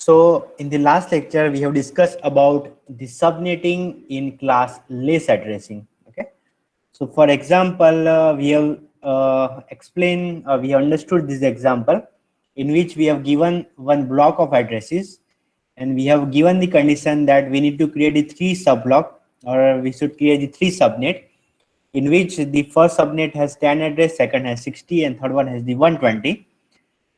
So in the last lecture, we have discussed about the subnetting in class less addressing. Okay. So for example, we have we have understood this example in which we have given one block of addresses and we have given the condition that we need to create the three subblock, or we should create the three subnet, in which the first subnet has 10 address, second has 60, and third one has the 120.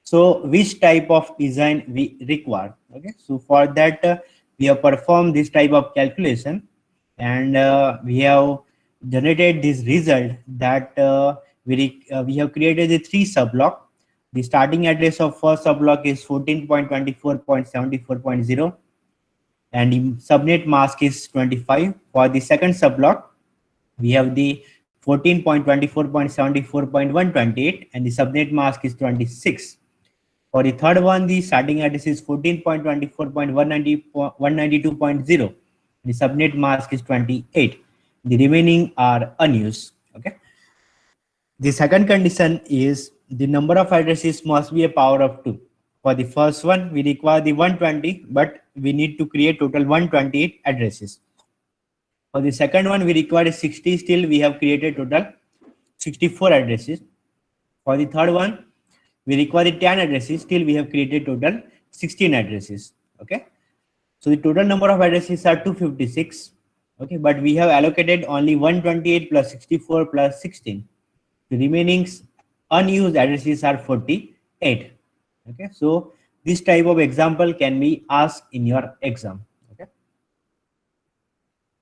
So which type of design we require? Okay, so for that we have performed this type of calculation, and we have generated this result that we have created the three subblock. The starting address of first subblock is 14.24.74.0 and the subnet mask is 25. For the second subblock, we have the 14.24.74.128 and the subnet mask is 26. For the third one, the starting address is 14.24.192.0. The subnet mask is 28. The remaining are unused. Okay. The second condition is the number of addresses must be a power of 2. For the first one, we require the 120, but we need to create total 128 addresses. For the second one, we require 60. Still, we have created total 64 addresses. For the third one, we require the 10 addresses. Still, we have created total 16 addresses. Okay. So the total number of addresses are 256. Okay, but we have allocated only 128 plus 64 plus 16. The remaining unused addresses are 48. Okay, so this type of example can be asked in your exam. Okay,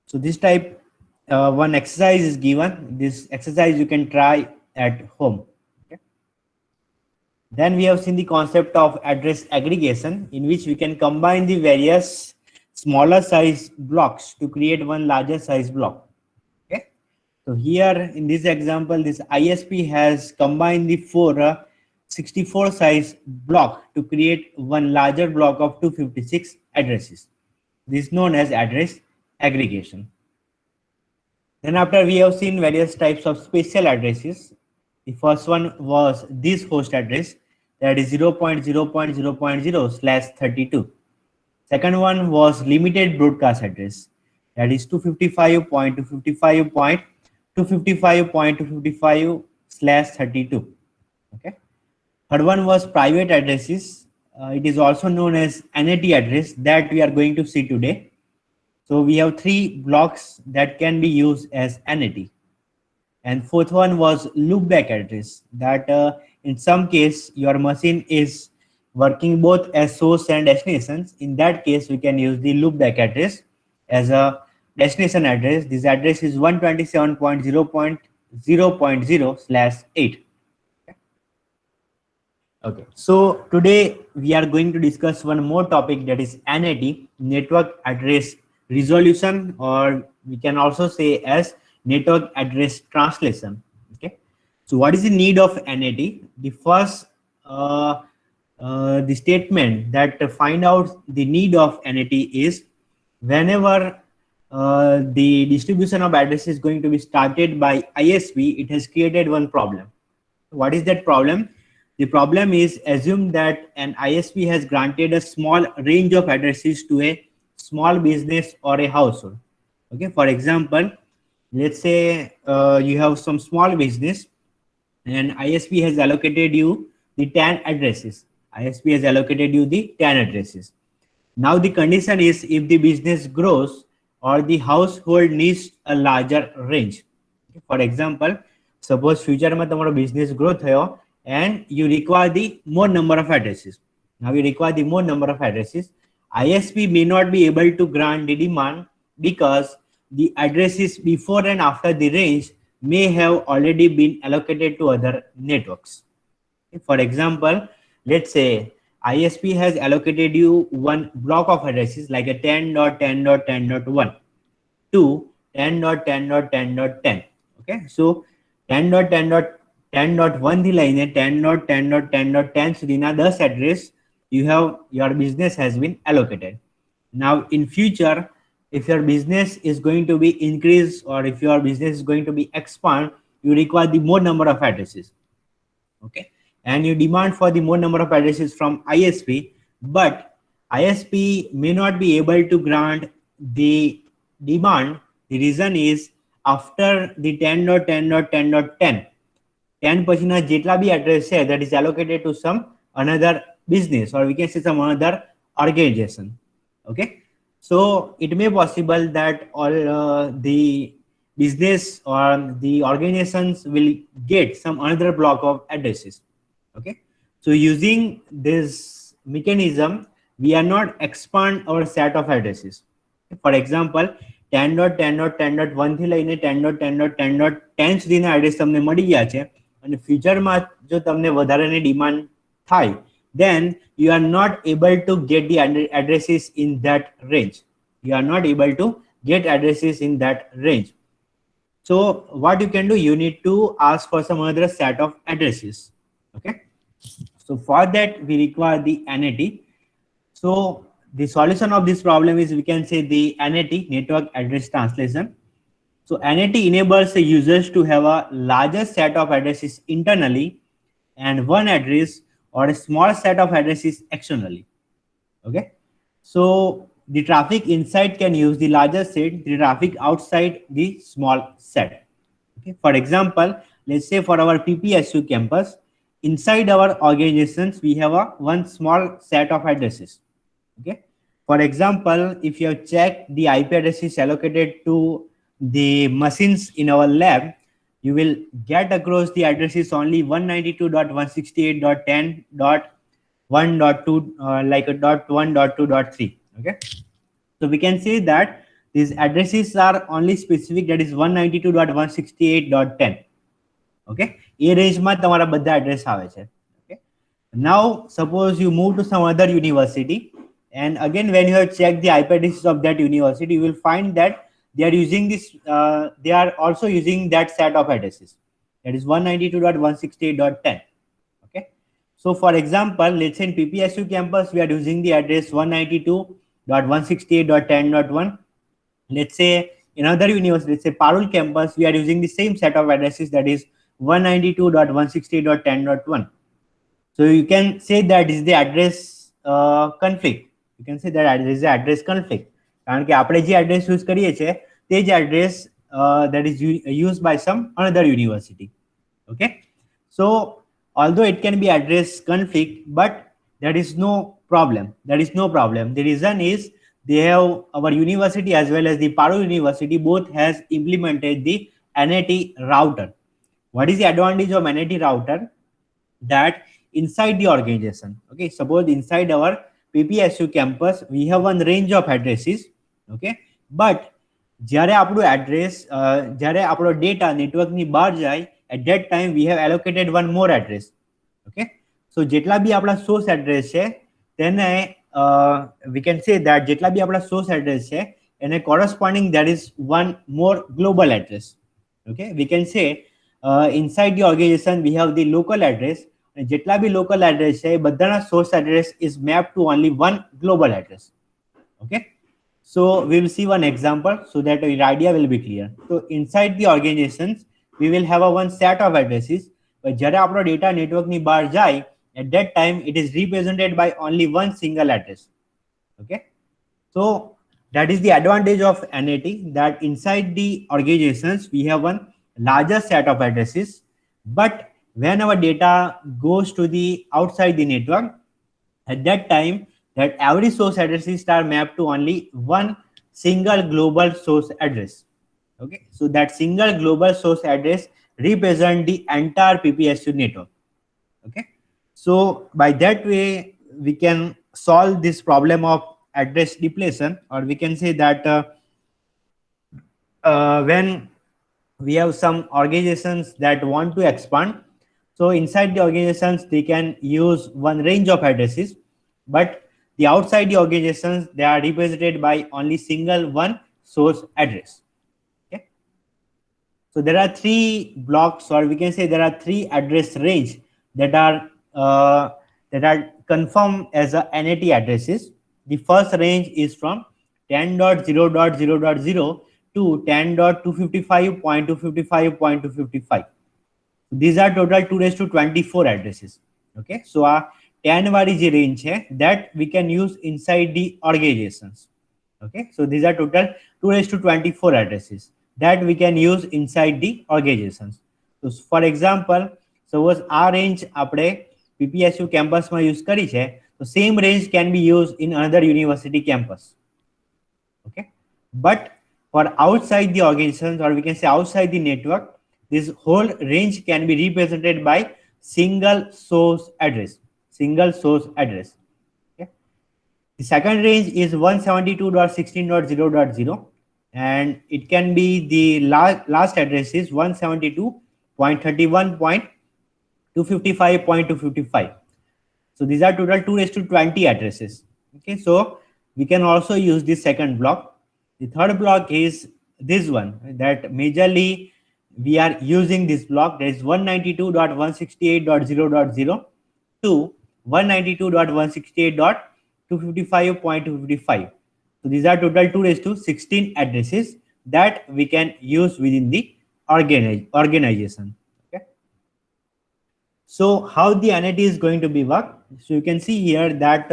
so this type one exercise is given. This exercise you can try at home. Okay. Then we have seen the concept of address aggregation, in which we can combine the various smaller size blocks to create one larger size block. Okay, so here in this example, this ISP has combined the 64 size block to create one larger block of 256 addresses. This is known as address aggregation. Then after we have seen various types of special addresses. The first one was this host address, that is 0.0.0.0/32. Second one was limited broadcast address, that is 255.255.255.255/32. Okay. Third one was private addresses. It is also known as NAT address, that we are going to see today. So we have three blocks that can be used as NAT. And fourth one was loopback address, that in some case your machine is working both as source and destinations. In that case, we can use the loopback address as a destination address. This address is 127.0.0.0/8. Okay, so today we are going to discuss one more topic, that is NAT, network address resolution, or we can also say as network address translation. Okay, so what is the need of NAT? The first the statement that find out the need of NAT is whenever the distribution of address is going to be started by ISP, it has created one problem. What is that problem? The problem is, assume that an ISP has granted a small range of addresses to a small business or a household. Okay, for example, let's say you have some small business and ISP has allocated you the 10 addresses. ISP has allocated you the 10 addresses. Now the condition is, if the business grows or the household needs a larger range. For example, suppose future mein tomaro business growth hayo and you require the more number of addresses. Now you require the more number of addresses. ISP may not be able to grant the demand because the addresses before and after the range may have already been allocated to other networks. For example, let's say ISP has allocated you one block of addresses like a 10.10.10.1 to 10.10.10.10. Okay, so 10.10.10.1 થી લઈને 10.10.10.10 સુધીના 10 address your business has been allocated. Now in future, if your business is going to be increased or if your business is going to be expand, you require the more number of addresses. Okay, and you demand for the more number of addresses from ISP, but ISP may not be able to grant the demand. The reason is after the 10.10.10.10, 10 પછીના જેટલા બી address છે that is allocated to some another business, or we can say some another organization. Okay, so it may possible that all the business or the organizations will get some another block of addresses. Okay, so using this mechanism we are not expand our set of addresses. For example, 10.10.10.1 થી લઈને 10.10.10.10 સુધીના address તમને મળી ગયા છે, અને ફ્યુચરમાં જો તમને વધારાની ડિમાન્ડ થાય, then you are not able to get the addresses in that range. You are not able to get addresses in that range. So what you can do, you need to ask for some other set of addresses. Okay, so for that we require the NAT. So the solution of this problem is, we can say, the NAT, network address translation. So NAT enables the users to have a larger set of addresses internally and one address or a small set of addresses externally. Okay, so the traffic inside can use the larger set, the traffic outside the small set. Okay, for example, let's say for our PPSU campus, inside our organizations we have a one small set of addresses. Okay, for example, if you have checked the IP addresses allocated to the machines in our lab, you will get across the addresses only 192.168.10.1.2 like a .1.2.3. Okay, so we can say that these addresses are only specific, that is 192.168.10. Okay, એ રેન્જમાં તમારા બધા address આવે છે. Okay, now suppose you move to some other university, and again when you have checked the IP addresses of that university, you will find that they are using this they are also using that set of addresses, that is 192.168.10. Okay, so for example, let's say in PPSU campus we are using the address 192.168.10.1. let's say in other university, let's say Parul campus, we are using the same set of addresses, that is 192.168.10.1. so you can say that is the address conflict. You can say that there is the address conflict, કારણ કે આપણે જે address use કરીએ છીએ તે જ address that is used by some another university. Okay, so although it can be address conflict, but there is no problem. The reason is they have, our university as well as the Parul University both has implemented the NAT router. What is the advantage of NAT router? That inside the organization, okay, suppose inside our PPSU campus we have one range of addresses. Okay, but જ્યારે આપણું address જ્યારે આપણો data network ની બહાર જાય, at that time we have allocated one more address. Okay, so જેટલા બી આપણા source address છે તેને we can say that જેટલા બી આપણા source address છે એને corresponding there is one more global address. Okay, we can say inside the organization we have the local address, and જેટલા બી local address છે બધાના source address is mapped to only one global address. Okay, so we will see one example so that your idea will be clear. So inside the organizations we will have a one set of addresses, but જ્યારે આપણો data network ની બહાર જાય, at that time it is represented by only one single address. Okay, so that is the advantage of NAT, that inside the organizations we have one larger set of addresses, but when our data goes to the outside the network, at that time that every source addresses are mapped to only one single global source address. Okay, so that single global source address represent the entire PPSU network. Okay, so by that way we can solve this problem of address depletion, or we can say that when we have some organizations that want to expand, so inside the organizations they can use one range of addresses, but the outside the organizations they are represented by only single one source address. Okay, so there are three blocks, or we can say there are three address range that are confirmed as a NAT addresses. The first range is from 10.0.0.0 to 10.255.255.255. These are total 2 raised to 24 addresses. Okay, so 10 वाली जी range है, that we can use inside the organizations. Okay, so these are total 2 raised to 24 addresses that we can use inside the organizations. So for example, suppose આ range આપણે PPSU campus માં use કરી છે, so same range can be used in another university campus. Okay, but for outside the organizations, or we can say outside the network, this whole range can be represented by single source address. Single source address. Okay. The second range is 172.16.0.0, and it can be the last address is 172.31.255.255. So these are total 2 raised to 20 addresses. Okay, so we can also use this second block. The third block is this one, that majorly we are using this block, that is 192.168.0.0 to 192.168.255.255. So these are total 2 raised to 16 addresses that we can use within the organization. Okay. So how the NAT is going to be work? So you can see here that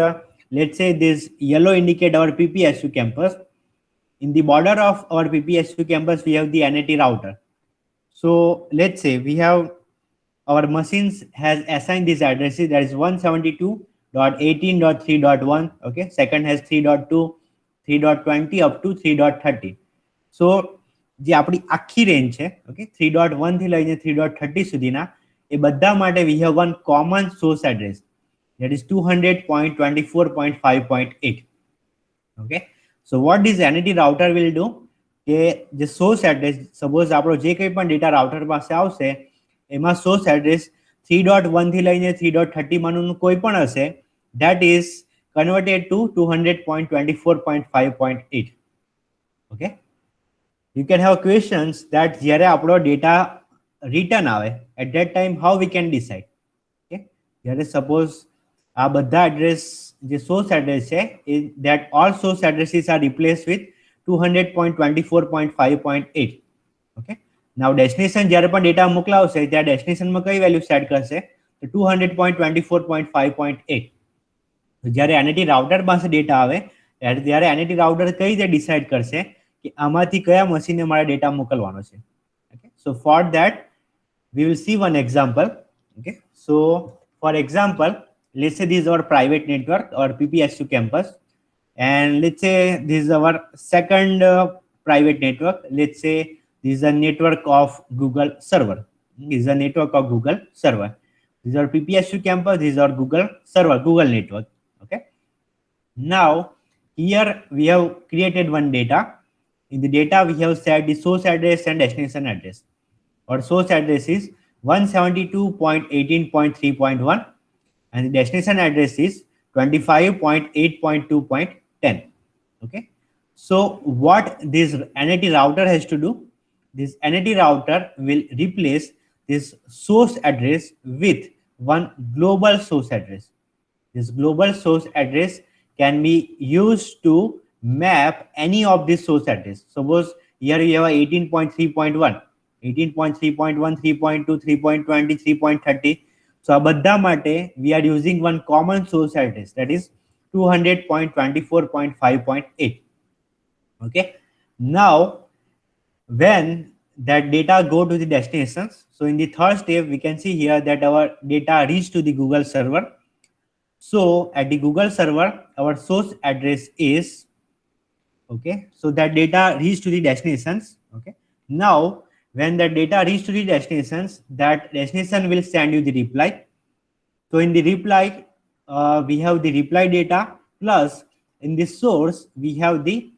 let's say this yellow indicate our PPSU campus. In the border of our PPSU campus, we have the NAT router. So let's say we have our machines has assigned these addresses, that is 172.18.3.1. Okay, second has 3.2, 3.20 up to 3.30. So જે આપણી આખી range છે, okay, 3.1 થી લઈને 3.30 સુધીના, એ બધા માટે we have one common source address, that is 200.24.5.8. Okay, so what this NAT router will do, કે જે source address, suppose આપણો જે કંઈ પણ ડેટા રાઉટર પાસે આવશે, એમાં source address 3.1 થી લઈને 3.30 માનું કોઈ પણ હશે, that is converted to 200.24.5.8. Okay, you can have questions that જ્યારે આપણો ડેટા return આવે, at that time how we can decide. Okay, જ્યારે suppose આ બધા address જે source address છે, that all source addresses are replaced with 200.24.5.8. Okay, now destination જ્યારે પણ ડેટા મોકલાવશે, ત્યાં destination માં કઈ વેલ્યુ સેટ કરશે? તો 200.24.5.8. તો જ્યારે NAT રાઉટર પાસે ડેટા આવે, ત્યારે NAT રાઉટર કઈ રીતે ડિસાઇડ કરશે કે આમાંથી કયા મશીને મારા ડેટા મોકલવાનો છે? Okay, so for that we will see one example. Okay, so for example, let's say this is our private network or PPSU campus, and let's say this is our second private network. Let's say this is a network of Google server. This is a network of Google server. This is our PPSU campus. This is our Google server, Google network. Okay, now here we have created one data. In the data we have set the source address and destination address. Our source address is 172.18.3.1 and the destination address is 25.8.2.10. Okay, so what this NAT router has to do, this NAT router will replace this source address with one global source address. This global source address can be used to map any of these source address. Suppose here we have 18.3.1, 18.3.1, 3.2, 3.20, 3.30. So આ બધા માટે we are using one common source address, that is 200.24.5.8. Okay, now when that data go to the destinations, so in the third step we can see here that our data reached to the Google server. So at the Google server our source address is, okay, so that data reached to the destinations. Okay, now when the data reach to the destinations, that destination will send you the reply. So in the reply we have the reply data, plus in the source we have the,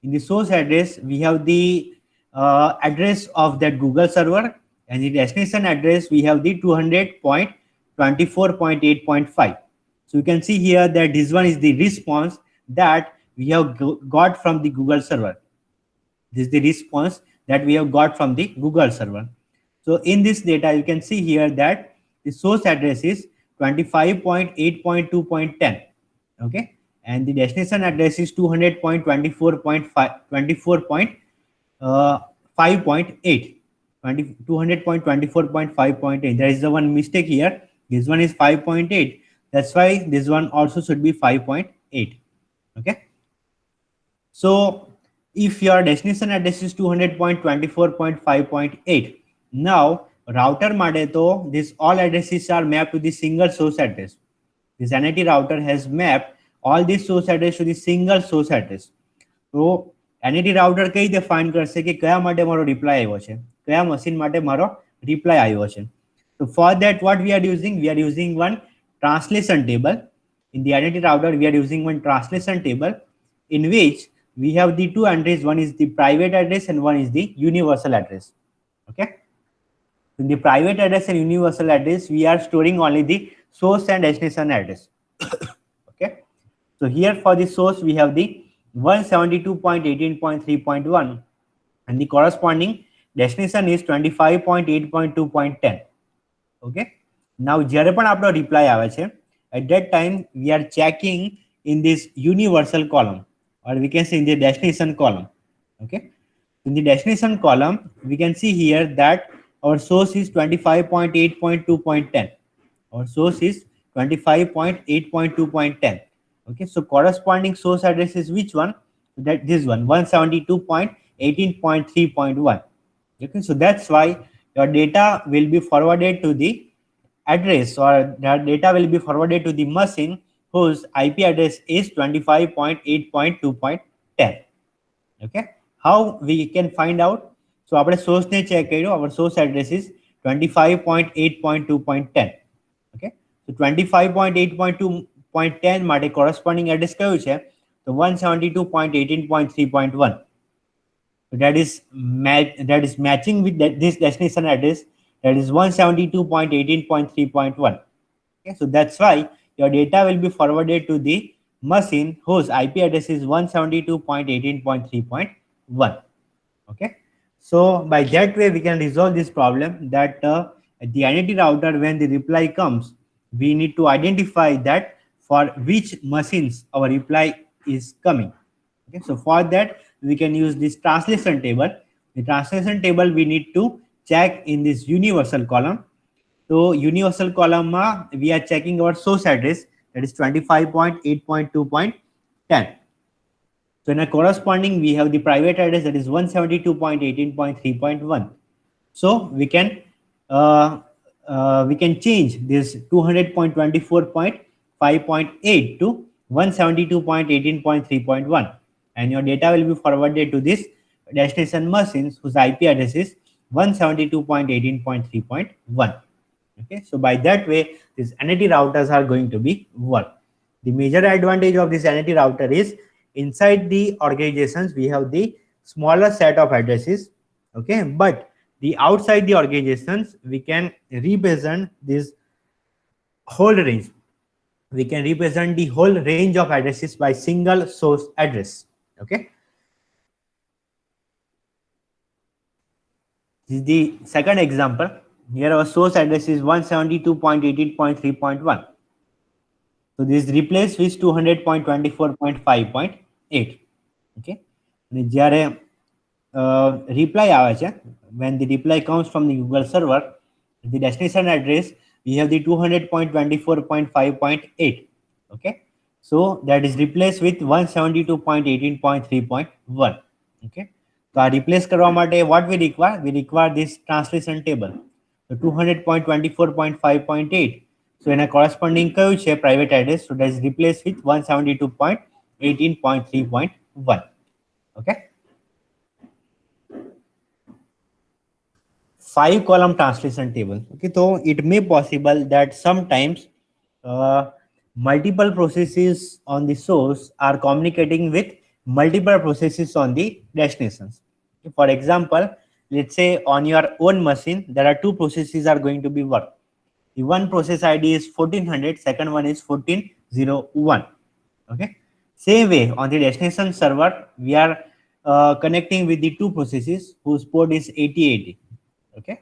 in the source address we have the address of that Google server, and the destination address we have the 200.24.8.5. So you can see here that this one is the response that we have got from the Google server. This is the response that we have got from the Google server. So in this data you can see here that the source address is 25.8.2.10. Okay, and the destination address is 200.24.5.8. 200.24.5.8. There is the one mistake here. This one is 5.8. That's why this one also should be 5.8. Okay. So if your destination address is 200.24.5.8, now router made to this all addresses are mapped to the single source address. This NAT router has mapped all these source address to the single source address. તો NAT router કઈ રીતે find કરશે કે કયા માટે મારો reply આવ્યો છે, કયા મશીન માટે મારો રિપ્લાય આવ્યો છે. So for that what we are using one translation table. In the NAT router we are using one translation table in which we have the two entries. One is the private address and one is the universal address. Okay. In the private address and universal address we are storing only the source and destination address. Okay. So here for the source we have the 172.18.3.1 and the corresponding destination is 25.8.2.10. Okay. Now જ્યારે પણ આપણો reply આવે છે, at that time we are checking in this universal column, or we can say in the destination column. Okay. In the destination column we can see here that our source is 25.8.2.10. Our source is 25.8.2.10. Okay, so corresponding source address is which one? That this one, 172.18.3.1. Okay, so that's why your data will be forwarded to the address, or that data will be forwarded to the machine whose IP address is 25.8.2.10. Okay, how we can find out? So our source ne check કર્યો, our source address is 25.8.2.10. Okay, so 25.8.2.10 માટે corresponding address કયું છે? તો 172.18.3.1. So that is matching with this destination address, that is 172.18.3.1. Okay, so that's why your data will be forwarded to the machine whose IP address is 172.18.3.1. Okay, so by that way we can resolve this problem, that at the NAT router when the reply comes, we need to identify that for which machines our reply is coming. Okay, so for that we can use this translation table. The translation table we need to check in this universal column. So universal column we are checking our source address, that is 25.8.2.10. So in a corresponding we have the private address, that is 172.18.3.1. So we can change this 200.24.5.8 to 172.18.3.1, and your data will be forwarded to this destination machines whose IP address is 172.18.3.1. Okay, so by that way these NAT routers are going to be work. The major advantage of this NAT router is inside the organizations we have the smaller set of addresses. Okay, but the outside the organizations we can represent this whole range. We can represent the whole range of addresses by single source address. Okay, this is the second example. Here our source address is 172.18.3.1. so this is replaced with 200.24.5.8. Okay, and જ્યારે reply આવે છે, when the reply comes from the Google server, the destination address we have the 200.24.5.8. Okay, so that is replaced with 172.18.3.1. Okay, so આ replace કરવા માટે what we require this translation table. So 200.24.5.8. so in a corresponding કયું છે private address, so that is replaced with 172.18.3.1. Okay, 5-column translation table. Okay, so it may possible that sometimes multiple processes on the source are communicating with multiple processes on the destinations. Okay, for example, let's say on your own machine there are two processes are going to be work. The one process ID is 1400, second one is 1401. Okay, same way on the destination server we are connecting with the two processes whose port is 8080. Okay,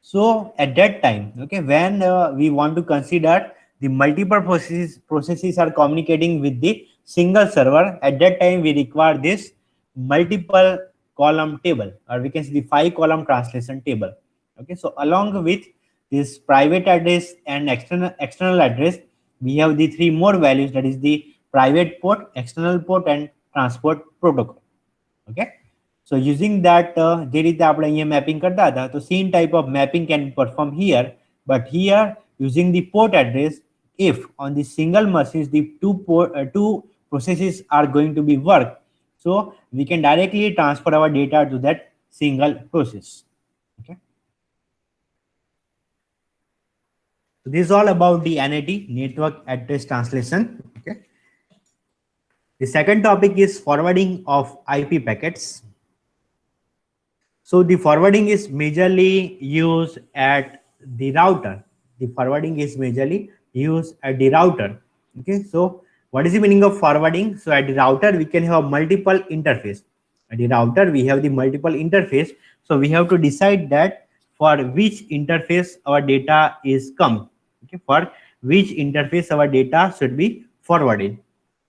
so at that time, okay, when we want to consider the multiple processes are communicating with the single server, at that time we require this multiple column table, or we can see the 5-column translation table. Okay, so along with this private address and external address we have the three more values, that is the private port, external port, and transport protocol. Okay, so using that જે રીતે આપણે અહીંયા mapping કરતા હતા, તો same type of mapping can be performed here, but here using the port address, if on the single machines the two processes are going to be worked, so we can directly transfer our data to that single process. Okay, so this is all about the NAT, network address translation. Okay, the second topic is forwarding of IP packets. So the forwarding is majorly used at the router. The forwarding is majorly used at the router. Okay, so what is the meaning of forwarding? So at the router, we can have multiple interface. At the router, we have the multiple interface. So we have to decide that for which interface our data is come. Okay, for which interface our data should be forwarded.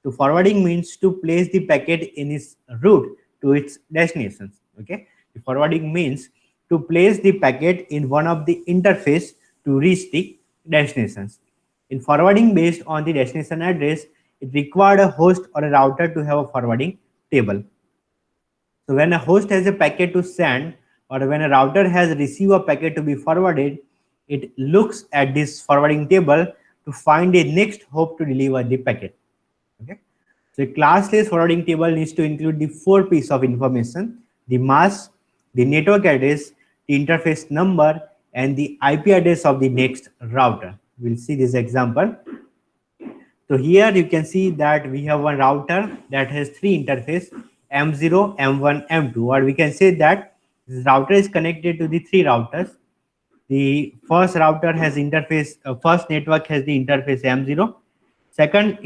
So forwarding means to place the packet in its route to its destinations. Okay, forwarding means to place the packet in one of the interface to reach the destinations. In forwarding based on the destination address, it required a host or a router to have a forwarding table. So when a host has a packet to send, or when a router has received a packet to be forwarded, it looks at this forwarding table to find a next hop to deliver the packet. Okay, so a classless forwarding table needs to include the four pieces of information: the mask, the network address, the interface number, and the IP address of the next router. We'll see this example. So here you can see that we have one router that has three interfaces, M0, M1, M2, or we can say that this router is connected to the three routers. The first router has interface, first network has the interface M0, second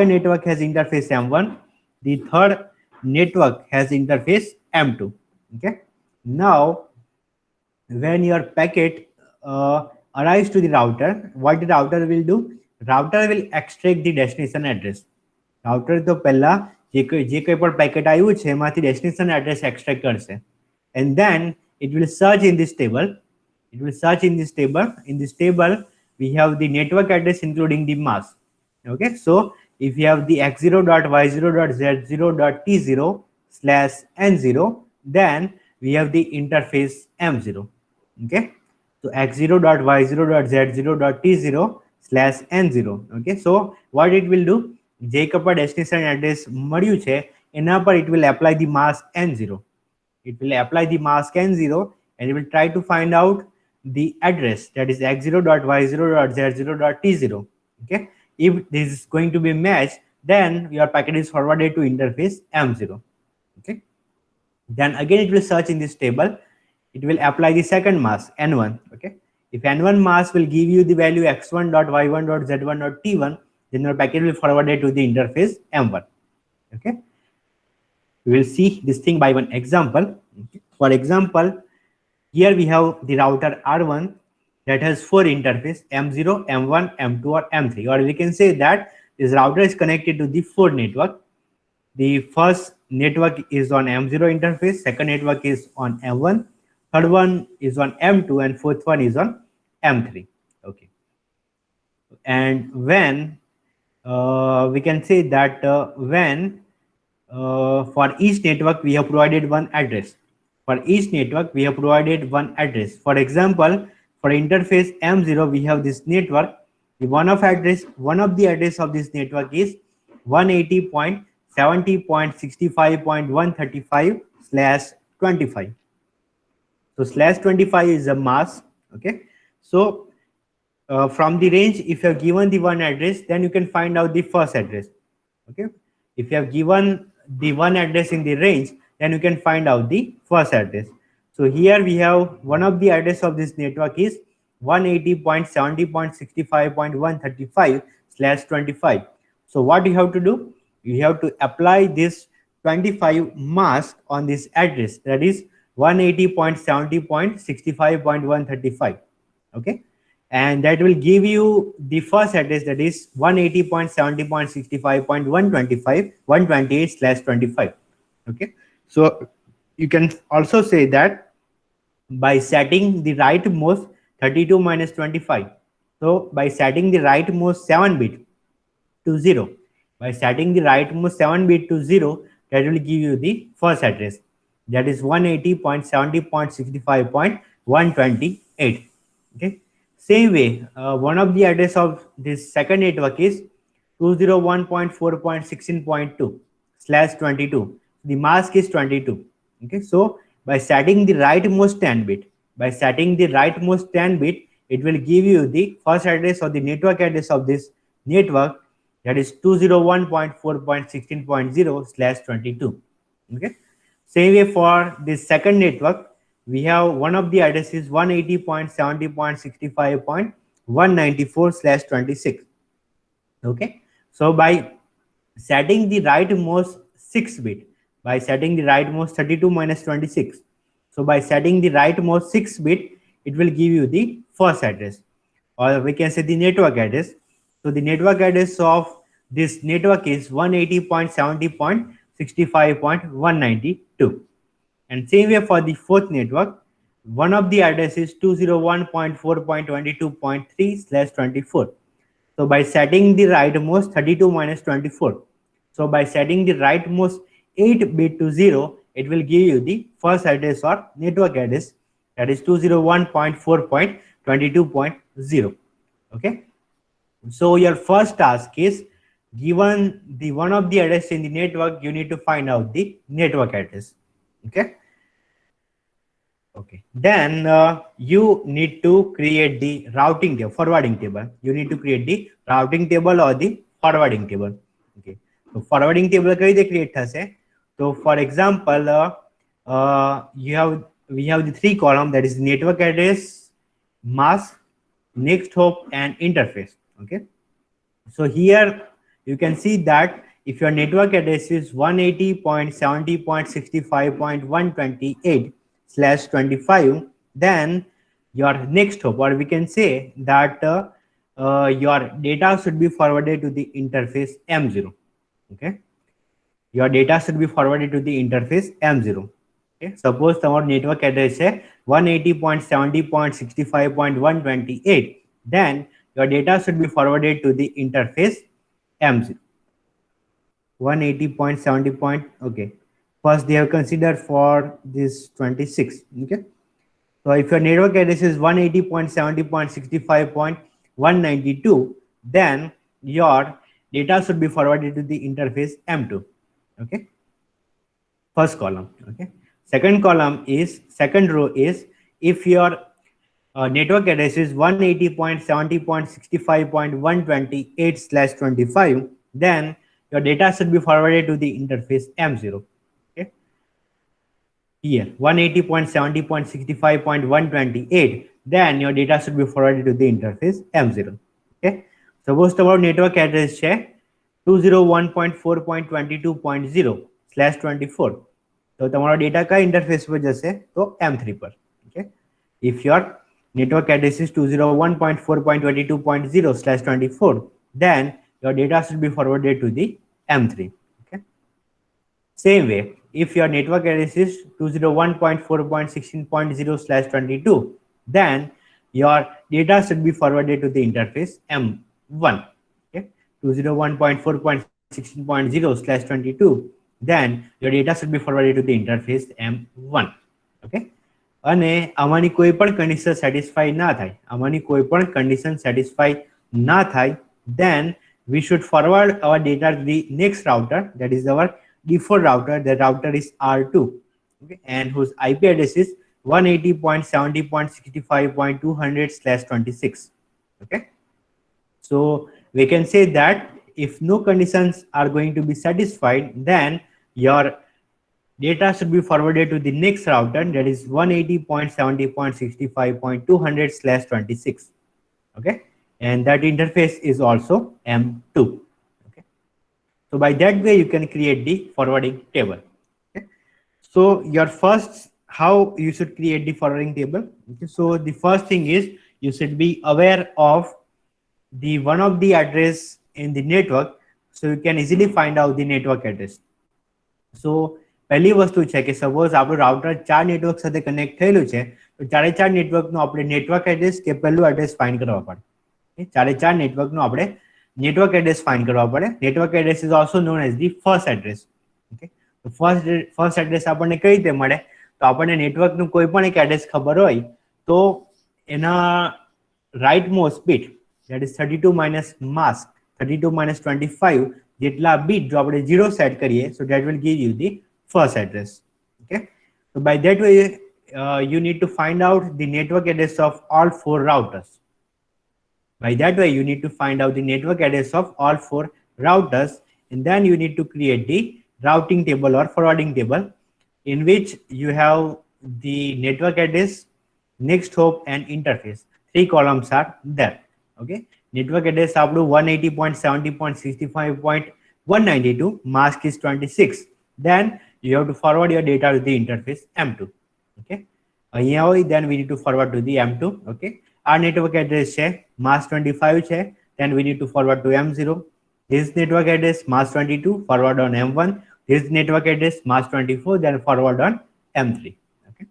network has interface M1, the third network has interface M2. Okay, now when your packet arrives to the router, what the router will do? Router will extract the destination address. Router to પહેલા જે કોઈ પણ packet આવ્યું છે એમાંથી destination address extract કરશે, and then it will search in this table. It will search in this table. In this table, we have the network address including the mask. Okay, so if you have the x0.y0.z0.t0/n0, then we have the interface M0. Okay, so x0.y0.z0.t0/n0. Okay, so what it will do, જે કપા destination address મળ્યું છે એના પર it will apply the mask n0. It will apply the mask n0 and it will try to find out the address, that is x0.y0.z0.t0. Okay, if this is going to be matched, then your packet is forwarded to interface M0. Okay, then again it will search in this table. It will apply the second mask n1. Okay, if n1 mask will give you the value x1.y1.z1.t1, then your packet will forwarded to the interface M1. Okay, we will see this thing by one example. Okay. For example, here we have the router R1 that has four interfaces, M0, M1, M2, or M3, or we can say that this router is connected to the four network. The first network is on M0 interface, second network is on M1, third one is on M2, and fourth one is on M3. Okay, and when we can say that when for each network we have provided one address. For each network we have provided one address. For example, for interface M0 we have this network. The one of the address of this network is 180.70.65.135/25. So /25 is a mask. Okay, so from the range, if you have given the one address, then you can find out the first address. Okay, if you have given the one address in the range, then you can find out the first address. So here we have one of the address of this network is 180.70.65.135/25. So what you have to do, you have to apply this 25 mask on this address, that is 180.70.65.135. Okay, and that will give you the first address, that is 180.70.65.128/25. Okay, so you can also say that by setting the rightmost 32 minus 25. So by setting the rightmost 7 bit to 0, by setting the rightmost 7 bit to 0, that will give you the first address, that is 180.70.65.128. Okay. Same way, one of the address of this second network is 201.4.16.2/22. The mask is 22. Okay. So by setting the rightmost 10 bit, it will give you the first address or the network address of this network, that is 201.4.16.0/22. Okay. Same way for this second network, we have one of the addresses 180.70.65.194/26. Okay. So by setting the rightmost 6 bit, by setting the rightmost 32 minus 26, so by setting the rightmost 6 bit, it will give you the first address, or we can say the network address. So the network address of this network is 180.70.65.192. And same way for the fourth network, one of the address is 201.4.22.3/24. So by setting the rightmost 32 minus 24, so by setting the rightmost 8 bit to 0, it will give you the first address or network address, that is 201.4.22.0. Okay. So your first task is, given the one of the address in the network, you need to find out the network address. Okay. Okay. Then you need to create the routing table, forwarding table. You need to create the routing table or the forwarding table. Okay. So forwarding table kઈ રીતે create થશે? So for example, we have the 3 column, that is network address, mask, next hop, and interface. Okay. So here you can see that if your network address is 180.70.65.128/25, then your next hop, or we can say that your data should be forwarded to the interface M0. Okay. Your data should be forwarded to the interface M0. Okay. Suppose our network address is 180.70.65.128, then your data should be forwarded to the interface M0. 180.70. Okay. First they have considered for this 26. Okay. So if your network address is 180.70.65.192, then your data should be forwarded to the interface M2. Okay. First column. Okay. Second row is, if your network address is 180.70.65.128/25, then your data should be forwarded to the interface M0. Okay. Here 180.70.65.128, then your data should be forwarded to the interface M0. Okay. Suppose our network address is 201.4.22.0/24. तो तुम्हारा data का interface पर जैसे तो M3 पर. Okay. If your network address is 201.4.22.0/24, then your data should be forwarded to the M3. Okay. Same way, if your network address is 201.4.16.0/22, then your data should be forwarded to the interface M1. Okay. 201.4.16.0/22, then your data should be forwarded to the interface M1. Okay. અને આમાંની કોઈ પણ condition satisfy ના થાય, then we should forward our data to the next router, that is our default router. The router is R2. Okay, and whose IP address is 180.70.65.200/26. Okay. So we can say that if no conditions are going to be satisfied, then your data should be forwarded to the next router, that is 180.70.65.200/26. Okay. And that interface is also M2. Okay. So by that way you can create the forwarding table. Okay. So your first, how you should create the forwarding table. Okay. So the first thing is, you should be aware of the one of the address in the network, so you can easily find out the network address. So પહેલી વસ્તુ છે કે suppose આપણું router 4 network સાથે connect થયેલું છે, તો ચારે ચાર નેટવર્કનું આપણે નેટવર્ક એડ્રેસ કે પહેલું એડ્રેસ ફાઇન્ડ કરવા પડે. ચારે ચાર નેટવર્કનો આપણે નેટવર્ક એડ્રેસ ફાઇન્ડ કરવા પડે. Network address is also known as the first address. Okay, તો ફર્સ્ટ એડ્રેસ આપણને કઈ રીતે મળે? તો આપણને નેટવર્કનું કોઈ પણ એક એડ્રેસ ખબર હોય તો એના right most bit that is 32 minus mask 32 minus 25 જેટલા બીટ જો આપણે 0 સેટ કરીએ so that will give you the first address. Okay, so by that way you need to find out the network address of all four routers. By that way you need to find out the network address of all four routers, and then you need to create the routing table or forwarding table in which you have the network address, next hop and interface. Three columns are there. Okay, network address આપણું 180.70.65.192, mask is 26. Then you have to forward your data to the interface M2. Okay, અહીંયા હોય then we need to forward to the M2. Okay, our network address છે mask 25 છે, then we need to forward to M0. This network address mask 22, forward on M1. This network address mask 24, then forward on M3. Okay,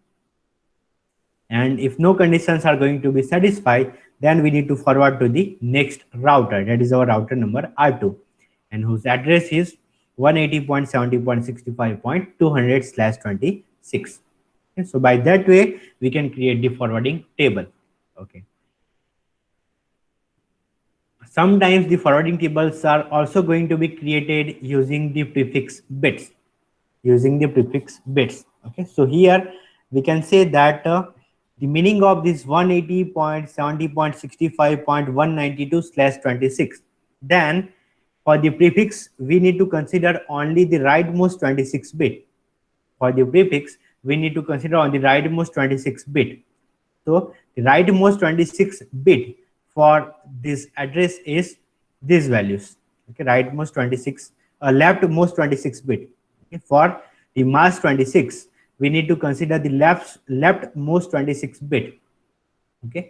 and if no conditions are going to be satisfied, then we need to forward to the next router, that is our router number R2, and whose address is 180.70.65.200/26. Okay, so by that way we can create the forwarding table. Okay, sometimes the forwarding tables are also going to be created using the prefix bits. Okay, so here we can say that the meaning of this 180.70.65.192/26. Then for the prefix we need to consider only the rightmost 26 bit. For the prefix we need to consider on the rightmost 26 bit. So the rightmost 26 bit for this address is these values. Okay, rightmost 26, leftmost 26 bit. Okay, for the mask 26 we need to consider the leftmost 26 bit. Okay,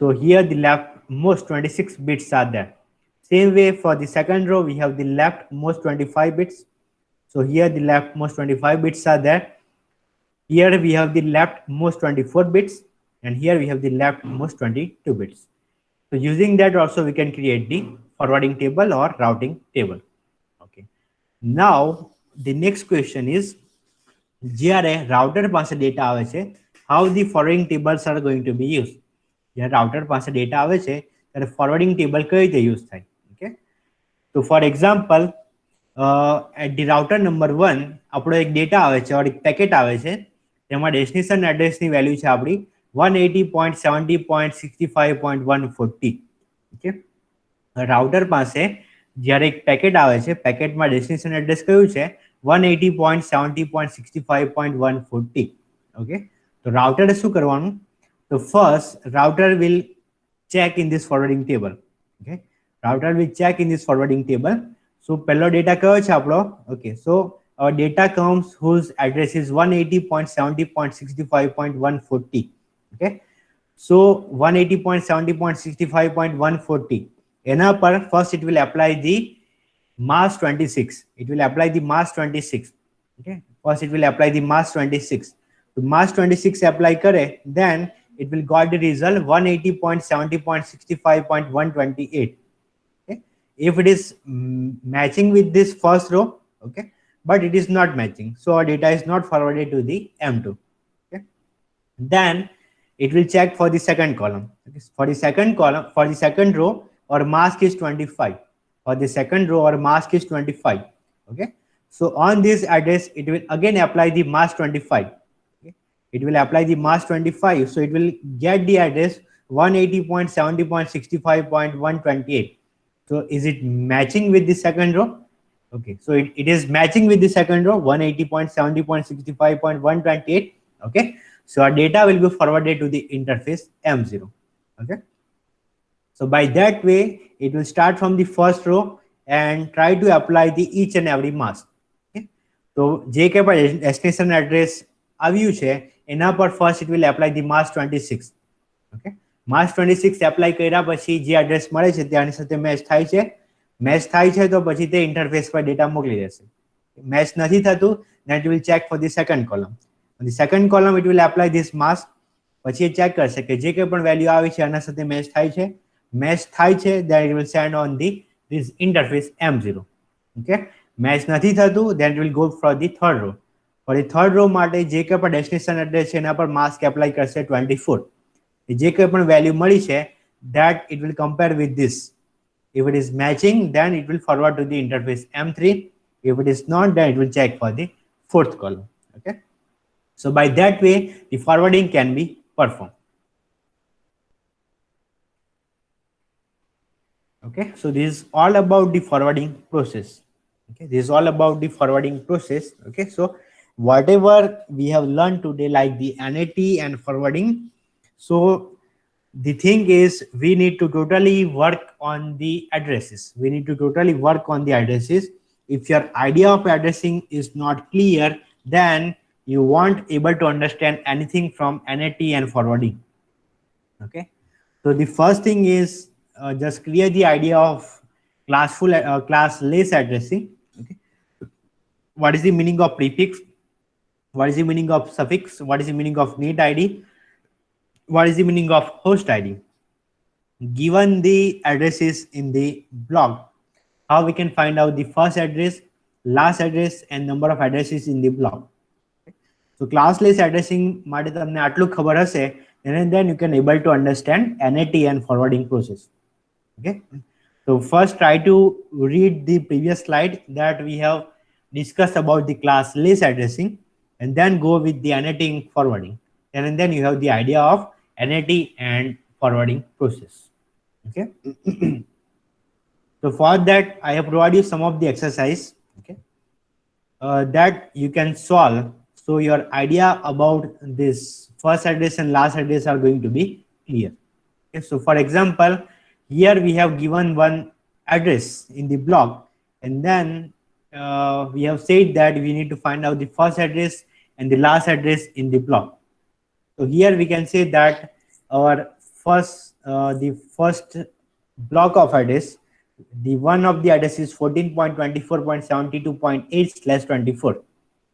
so here the leftmost 26 bits are there. Same way for the second row we have the leftmost 25 bits. So here the leftmost 25 bits are there. Here we have the leftmost 24 bits, and here we have the leftmost 22 bits. So using that also we can create the forwarding table or routing table. Okay, now the next question is, જ્યારે router પાસે data આવે છે, how the forwarding tables are going to be used. જ્યારે router પાસે data આવે છે ત્યારે forwarding table કઈ રીતે યુઝ થાય? Okay, so for example at the router number 1 આપણો એક ડેટા આવે છે or એક પેકેટ આવે છે, તેમાં ડેસ્ટિનેશન એડ્રેસની વેલ્યુ છે આપણી 180.70.65.140. ઓકે, રાઉટર પાસે જ્યારે એક પેકેટ આવે છે, પેકેટમાં ડેસ્ટિનેશન એડ્રેસ કયું છે? 180.70.65.140. ઓકે, તો રાઉટરે શું કરવાનું? તો first router will check in this forwarding table. Okay, router will check in this forwarding table. So પહેલો ડેટા કયો છે આપણો? Okay, so our data comes whose address is 180.70.65.140. Okay, so 180.70.65.140 એના પર first it will apply the mask 26. It will apply the mask 26. Okay, first it will apply the mask 26. So mask 26 apply करे, then it will got the result 180.70.65.128. Okay, if it is matching with this first row, okay, but it is not matching, so our data is not forwarded to the M2. Okay, then it will check for the second column. Okay, for the second row our mask is 25. For the second row our mask is 25. Okay, so on this address it will again apply the mask 25. Okay, it will apply the mask 25, so it will get the address 180.70.65.128. so is it matching with the second row? Okay, so it is matching with the second row, 180.70.65.128. Okay, so our data will be forwarded to the interface M0. Okay, so by that way it will start from the first row and try to apply the each and every mask. Okay, so જે કે પણ destination address આવ્યું છે એના પર first it will apply the mask 26. Okay, mask 26 apply કર્યા પછી જે એડ્રેસ મળે છે તેની સાથે મેચ થાય છે તો પછી તે ઇન્ટરફેસ પર ડેટા મોકલી દેશે. મેચ નથી થતું, then it will check for the second column. On the second column it will apply this mask, પછી એ ચેક કરશે કે જે કંઈ પણ વેલ્યુ આવી છે એના સાથે મેચ થાય છે. match થાય છે, then it will send on the this interface M0. Okay, match નથી થતું, then it will go for the third row. For the third row માટે જે કંઈ પણ ડેસ્ટિનેશન એડ્રેસ છે એના પર માસ્ક એપ્લાય કરશે 24. જે કંઈ પણ વેલ્યુ મળી છે that it will compare with this. If it is matching, then it will forward to the interface M3. If it is not, then it will check for the fourth column. Okay, so by that way the forwarding can be performed. Okay, so this is all about the forwarding process. Okay, this is all about the forwarding process. Okay, so whatever we have learned today, like the NAT and forwarding, so the thing is we need to totally work on the addresses. We need to totally work on the addresses. If your idea of addressing is not clear, then you won't able to understand anything from NAT and forwarding. Okay, so the first thing is just clear the idea of classless addressing. Okay, what is the meaning of prefix, what is the meaning of suffix, what is the meaning of NAT ID, what is the meaning of host ID. Given the addresses in the block, how we can find out the first address, last address and number of addresses in the block. So classless addressing માટે તમને આટલું ખબર હશે, and then you can able to understand NAT and forwarding process. Okay, so first try to read the previous slide that we have discussed about the classless addressing, and then go with the NAT and forwarding, and then you have the idea of NAT and forwarding process. Okay, so for that I have provided you some of the exercise, okay, that you can solve, so your idea about this first address and last address are going to be clear. Okay, so for example, here we have given one address in the block, and then we have said that we need to find out the first address and the last address in the block. So here we can say that our the first block of address, the one of the address is 14.24.72.8/24.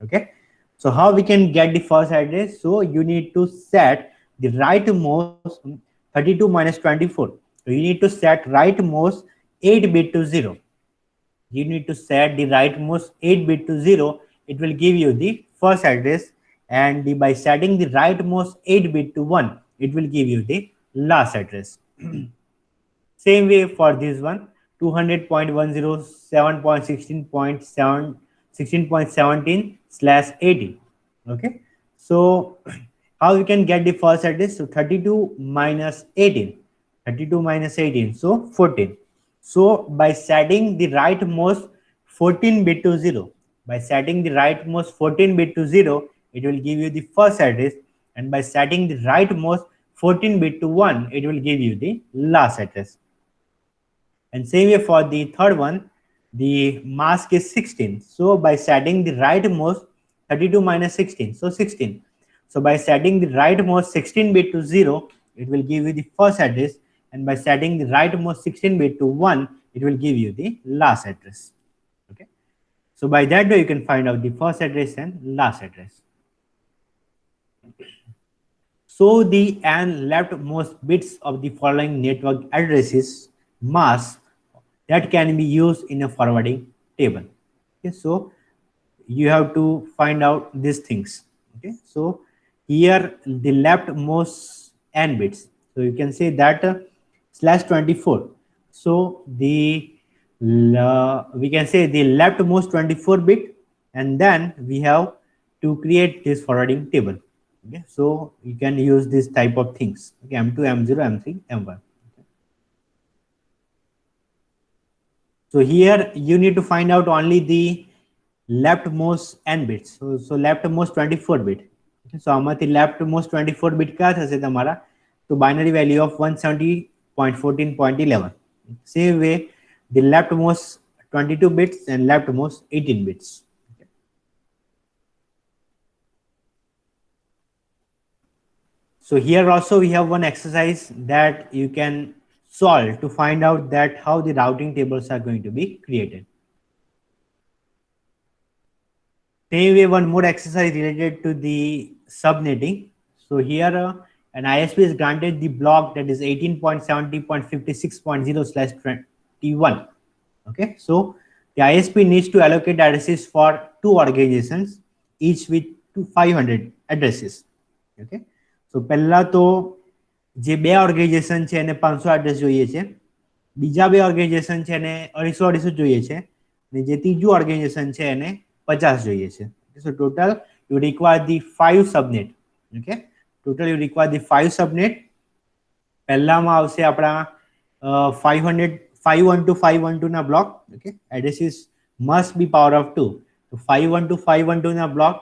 Okay, so how we can get the first address? So you need to set the rightmost 32 minus 24. So you need to set rightmost 8 bit to 0. You need to set the rightmost 8 bit to 0. It will give you the first address, and by setting the rightmost 8 bit to 1, it will give you the last address. Same way for this one, 200.107.16.17/18. Okay, so how we can get the first address? So 32 minus 18, 32 minus 18, so 14. So by setting the rightmost 14 bit to 0, by setting the rightmost 14 bit to 0, it will give you the first address, and by setting the rightmost 14 bit to 1, it will give you the last address. And same way for the third one, the mask is 16. So by setting the rightmost 32 minus 16, so 16. So by setting the rightmost 16 bit to 0, it will give you the first address, and by setting the rightmost 16 bit to 1, it will give you the last address. Okay, so by that way you can find out the first address and last address. So the and leftmost bits of the following network addresses mask that can be used in a forwarding table. Okay, so you have to find out these things. Okay, so here the leftmost n bits, so you can say that /24. So the we can say the leftmost 24 bit, and then we have to create this forwarding table. Okay, so you can use this type of things. Okay, M2, M0, M3, M1. So here you need to find out only the leftmost n bits. So leftmost 24 bit. Okay, so આમાંથી leftmost 24 bit क्या થશે તમારા? So binary value of 170.14.11. Same way the leftmost 22 bits and leftmost 18 bits. Okay. So here also we have one exercise that you can solve to find out that how the routing tables are going to be created. Same way, one more exercise related to the subnetting. So here and ISP is granted the block that is 18.70.56.0/21. Okay, so the ISP needs to allocate addresses for 2 organizations, each with 500 addresses. Okay, so પહેલા તો જે બે organisation છે એને 500 address જોઈએ છે, બીજા બે ઓર્ગેનાઇઝેશન છે એને 250 જોઈએ છે, અને જે ત્રીજું ઓર્ગેનાઇઝેશન છે એને 50 જોઈએ છે. So total you require the 5 subnet. Okay, total you require the 5 subnet. પહેલામાં આવશે આપણા 512 ના block. Okay, addresses must be power of 2. તો 512 ના બ્લોક,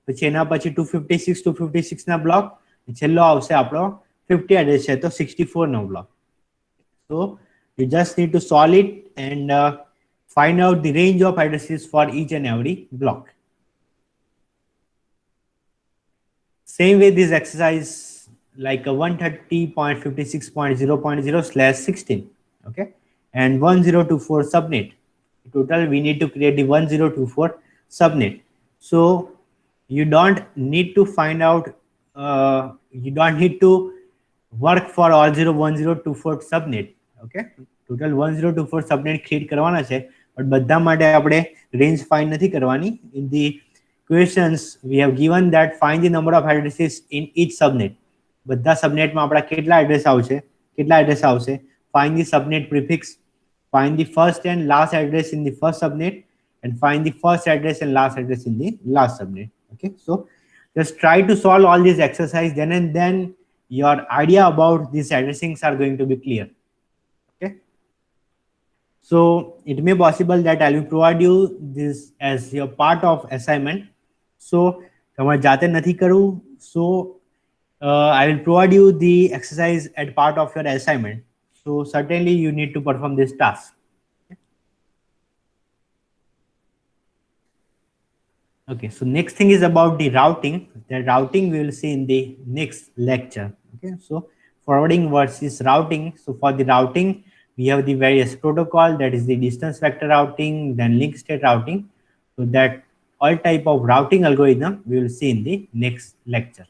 પછી એના પછી 256 ના બ્લોક, છેલ્લો આવશે આપણો 50 એડ્રેસ છે તો 64 નો block. So you just need to solve it and find out the range of addresses for each and every block. Same way this exercise like a 130.56.0.0/16. Okay, and 1024 subnet. Total we need to create the 1024 subnet. So you don't need to find out, you don't need to work for all 1024 subnet. Okay, total 1024 subnet create કરવાના છે, but બધા માટે આપણે range find નથી કરવાની. In the questions we have given that find the number of addresses in each subnet. બધા સબનેટમાં આપણા કેટલા એડ્રેસ આવશે, find the subnet prefix, find the first and last address in the first subnet, and find the first address and last address in the last subnet. Okay, so just try to solve all these exercises, then and then your idea about these addressings are going to be clear. Okay, so it may possible that I will provide you this as your part of assignment. So તમારે જાતે નથી કરવું, so I will provide you the exercise as part of your assignment. So certainly you need to perform this task. Okay, so next thing is about the routing. The routing we will see in the next lecture. Okay, so forwarding versus routing. So for the routing, we have the various protocol, that is the distance vector routing, then link state routing. So that all type of routing algorithm we will see in the next lecture.